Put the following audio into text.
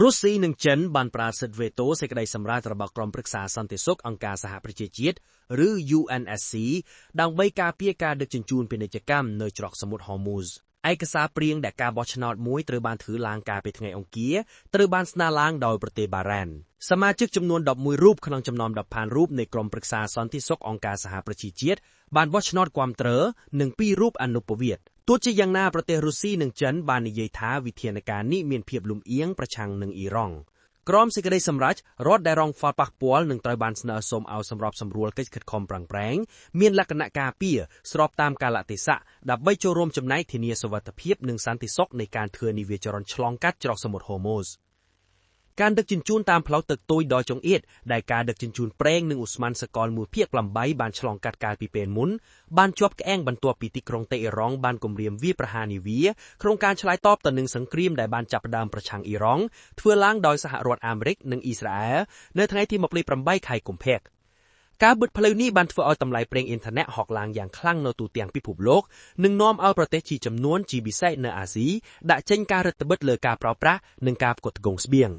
រុស្ស៊ីនិងចិនបានប្រើសិទ្ធិវេតូសេចក្តីសម្រេចរបស់ក្រុមប្រឹក្សាសន្តិសុខអង្គការសហប្រជាជាតិឬ UNSC ដើម្បីការពារការដឹកជញ្ជូនពាណិជ្ជកម្មនៅច្រកសមុទ្រ Hormuz ឯកសារព្រាងដែលការបោះឆ្នោតមួយត្រូវបានធ្វើឡើងកាលពីថ្ងៃអង្គារត្រូវបានស្នើឡើងដោយប្រទេសបារ៉ែនសមាជិកចំនួន11រូបក្នុងចំណោម15រូបនៃក្រុមប្រឹក្សាសន្តិសុខអង្គការសហប្រជាជាតិបានបោះឆ្នោតគាំទ្រនិង2រូបអនុប្រវត្តិទោះជាយ៉ាងណាប្រទេសរុស្ស៊ីនិងចិនបាននិយាយថាវិធានការនេះមានភាពលំអៀងប្រឆាំងនឹងអ៊ីរ៉ង់ក្រមសេចក្តីសម្រេចរដ្ឋដែលរងផលប៉ះពាល់នឹងត្រូវបានស្នើសុំឲ្យសម្របសម្រួលកិច្ចខិតខំប្រឹងប្រែងមានលក្ខណៈការពារស្របតាមកាលៈទេសៈដើម្បីចូលរួមចំណែកធានាសុវត្ថិភាពនិងសន្តិសុខនៃការធ្វើនាវាចរន្តឆ្លងកាត់ច្រកសមុទ្រ Hormuz ការដឹកជញ្ជូនតាមផ្លូវទឹកទុយដល់ចង្អៀតដែលការដឹកជញ្ជូនប្រេងនិងឧស្ម័នសកលមួយភាគ8បានឆ្លងកាត់កាលពីពេលមុនបានជាប់ក្អេងបន្ទាប់ពីទីក្រុងតេហឺរ៉ង់បានគំរាមវាយប្រហារនាវាក្នុងការឆ្លើយតបទៅនឹងសង្គ្រាមដែលបានចាប់ផ្ដើមប្រឆាំងអ៊ីរ៉ង់ធ្វើឡើងដោយសហរដ្ឋអាមេរិកនិងអ៊ីស្រាអែលនៅថ្ងៃទី28ខែកុម្ភៈការបិទផ្លូវនេះបានធ្វើឲ្យតម្លៃប្រេងអ៊ីនធឺណិតហក់ឡើងយ៉ាងខ្លាំងនៅទូទាំងពិភពលោកនិងនាំឲ្យប្រទេសជាចំនួនជាពិសេសនៅអាស៊ីដាក់ចេញការរឹតបន្តឹងលើការប្រើប្រាស់និងការផ្គត់ផ្គង់ស្បៀង